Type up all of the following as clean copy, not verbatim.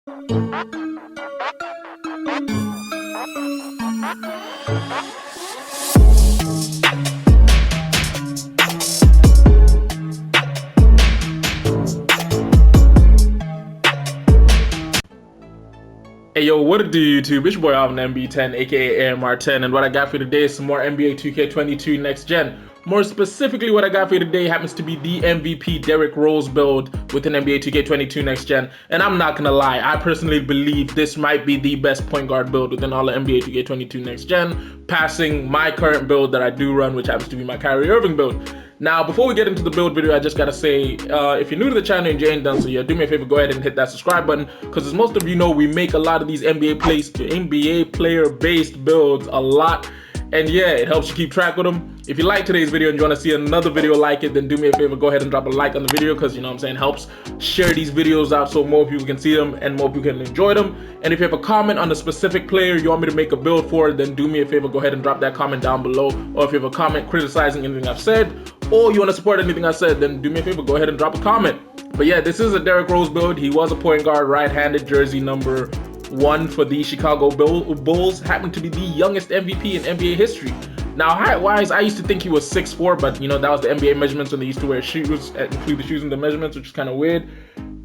Hey yo, what it do YouTube? It's your boy Alvin MB10 aka AMR10, and what I got for you today is some more NBA 2K22 next gen. More specifically, what I got for you today happens to be the MVP Derrick Rose build within NBA 2K22 next gen. And I'm not gonna lie, I personally believe this might be the best point guard build within all of NBA 2K22 next gen, passing my current build that I do run, which happens to be my Kyrie Irving build. Now, before we get into the build video, I just gotta say, if you're new to the channel and you ain't done so yet, do me a favor, go ahead and hit that subscribe button, because as most of you know, we make a lot of these NBA player-based builds a lot, and yeah, it helps you keep track with them. If you like today's video and you want to see another video like it, then do me a favor, go ahead and drop a like on the video, because you know what I'm saying, helps share these videos out so more people can see them and more people can enjoy them. And if you have a comment on a specific player you want me to make a build for, then do me a favor, go ahead and drop that comment down below. Or if you have a comment criticizing anything I've said, or you want to support anything I said, then do me a favor, go ahead and drop a comment. But yeah, this is a Derrick Rose build. He was a point guard, right-handed, jersey number 1 for the Chicago Bulls. Happened to be the youngest MVP in NBA history. Now, height-wise, I used to think he was 6'4", but you know, that was the NBA measurements when they used to wear shoes, include the shoes in the measurements, which is kind of weird.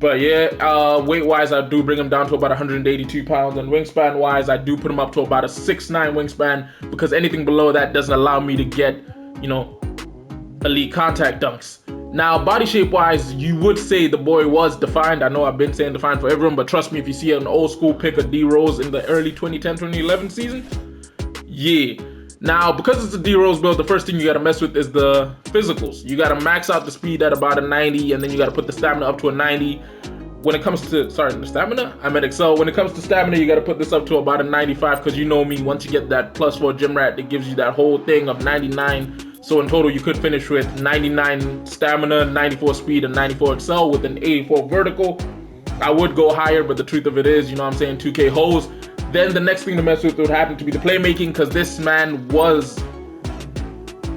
But yeah, weight-wise, I do bring him down to about 182 pounds, and wingspan-wise, I do put him up to about a 6'9" wingspan, because anything below that doesn't allow me to get, you know, elite contact dunks. Now, body shape wise, you would say the boy was defined. I know I've been saying defined for everyone, but trust me, if you see an old school pick of D Rose in the early 2010-2011 season, yeah. Now, because it's a D Rose build, the first thing you gotta mess with is the physicals. You gotta max out the speed at about a 90, and then you gotta put the stamina up to a 90. When it comes to, the stamina? I meant Excel. When it comes to stamina, you gotta put this up to about a 95, because you know me, once you get that +4 gym rat, it gives you that whole thing of 99. So in total, you could finish with 99 stamina, 94 speed, and 94 Excel with an 84 vertical. I would go higher, but the truth of it is, you know what I'm saying, 2K hoes. Then the next thing to mess with would happen to be the playmaking, because this man was...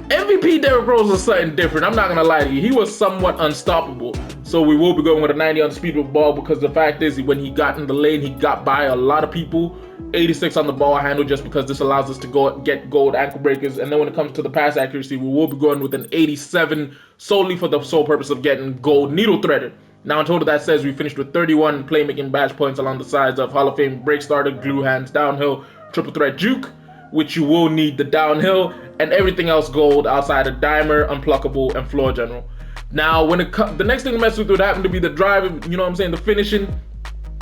MVP Derrick Rose was something different. I'm not gonna lie to you. He was somewhat unstoppable. So we will be going with a 90 on speed with the ball, because the fact is, when he got in the lane, he got by a lot of people. 86 on the ball handle, just because this allows us to go get gold ankle breakers. And then when it comes to the pass accuracy, we will be going with an 87 solely for the sole purpose of getting gold needle threaded. Now in total, that says we finished with 31 playmaking badge points along the sides of Hall of Fame break starter, glue hands, downhill, triple threat juke, which you will need the downhill, and everything else gold outside of dimer, unpluckable, and floor general. Now when the next thing to mess with would happen to be the driving, you know what I'm saying, the finishing.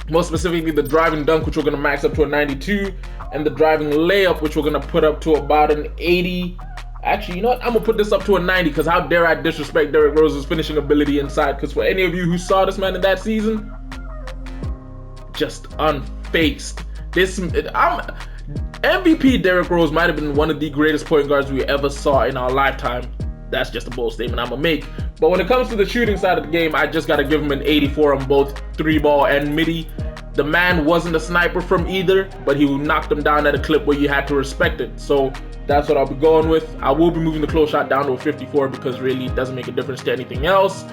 More specifically, the driving dunk, which we're going to max up to a 92, and the driving layup, which we're going to put up to about an 80. Actually, you know what? I'm going to put this up to a 90, because how dare I disrespect Derrick Rose's finishing ability inside? Because for any of you who saw this man in that season, just unfazed. MVP Derrick Rose might have been one of the greatest point guards we ever saw in our lifetime. That's just a bold statement I'm going to make. But when it comes to the shooting side of the game, I just got to give him an 84 on both 3-ball and midi. The man wasn't a sniper from either, but he knocked them down at a clip where you had to respect it. So that's what I'll be going with. I will be moving the close shot down to a 54, because really it doesn't make a difference to anything else.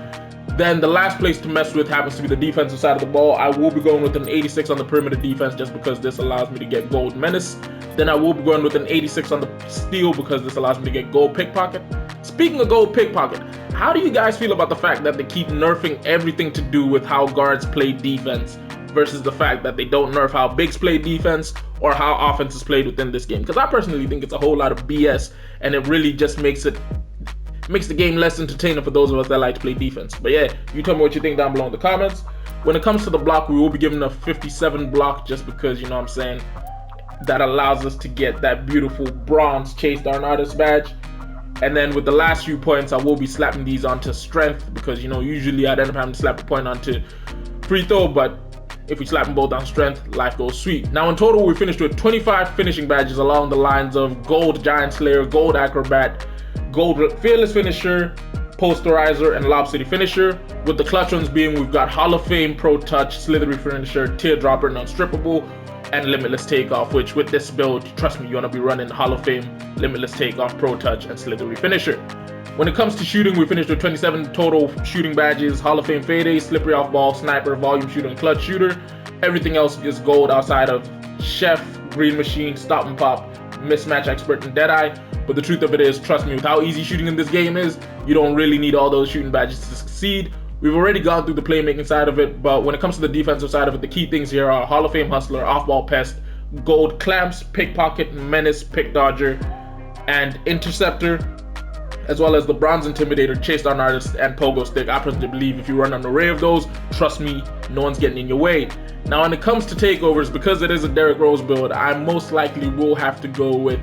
Then the last place to mess with happens to be the defensive side of the ball. I will be going with an 86 on the perimeter defense, just because this allows me to get gold menace. Then I will be going with an 86 on the steal, because this allows me to get gold pickpocket. Speaking of gold pickpocket, how do you guys feel about the fact that they keep nerfing everything to do with how guards play defense versus the fact that they don't nerf how bigs play defense or how offense is played within this game? Because I personally think it's a whole lot of BS, and it really just makes the game less entertaining for those of us that like to play defense. But yeah, you tell me what you think down below in the comments. When it comes to the block, we will be giving a 57 block, just because, you know what I'm saying, that allows us to get that beautiful bronze Chase Darn Artist badge. And then with the last few points, I will be slapping these onto strength, because, you know, usually I'd end up having to slap a point onto free throw, but if we slap them both on strength, life goes sweet. Now in total, we finished with 25 finishing badges along the lines of gold Giant Slayer, gold Acrobat, gold Fearless Finisher, Posterizer, and Lob City Finisher. With the clutch ones being, we've got Hall of Fame, Pro Touch, Slithery Finisher, Teardropper, and Unstrippable, and Limitless Takeoff, which with this build, trust me, you want to be running Hall of Fame, Limitless Takeoff, Pro Touch, and Slithery Finisher. When it comes to shooting, we finished with 27 total shooting badges: Hall of Fame Fade, Slippery Off Ball, Sniper, Volume Shooter, and Clutch Shooter. Everything else is gold outside of Chef, Green Machine, Stop and Pop, Mismatch Expert, and Deadeye. But the truth of it is, trust me, with how easy shooting in this game is, you don't really need all those shooting badges to succeed. We've already gone through the playmaking side of it, but when it comes to the defensive side of it, the key things here are Hall of Fame Hustler, Off-Ball Pest, Gold Clamps, Pickpocket, Menace, Pick Dodger, and Interceptor, as well as the Bronze Intimidator, Chase Down Artist, and Pogo Stick. I personally believe if you run an array of those, trust me, no one's getting in your way. Now when it comes to takeovers, because it is a Derrick Rose build, I most likely will have to go with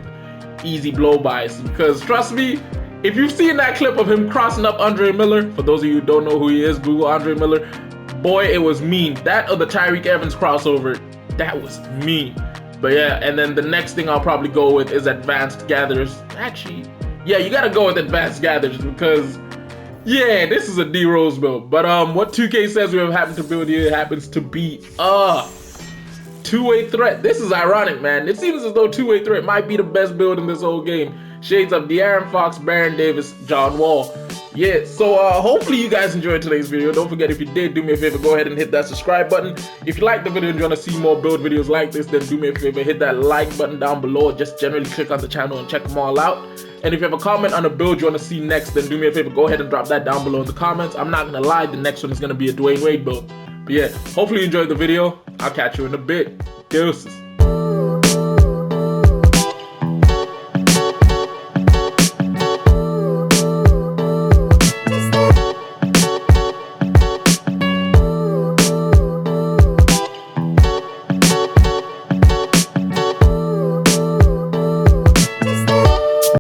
easy blow-bys, because trust me, if you've seen that clip of him crossing up Andre Miller, for those of you who don't know who he is, Google Andre Miller, boy, it was mean. That or the Tyreek Evans crossover, that was mean. But yeah, and then the next thing I'll probably go with is Advanced Gatherers. Actually, yeah, you gotta go with Advanced Gatherers because, yeah, this is a D Rose build. But what 2K says we have happened to build here happens to be a two-way threat. This is ironic, man. It seems as though two-way threat might be the best build in this whole game. Shades of De'Aaron Fox, Baron Davis, John Wall. Yeah, so hopefully you guys enjoyed today's video. Don't forget, if you did, do me a favor, go ahead and hit that subscribe button. If you liked the video and you want to see more build videos like this, then do me a favor, hit that like button down below. Just generally click on the channel and check them all out. And if you have a comment on a build you want to see next, then do me a favor, go ahead and drop that down below in the comments. I'm not going to lie, the next one is going to be a Dwayne Wade build. But yeah, hopefully you enjoyed the video. I'll catch you in a bit. Deuces.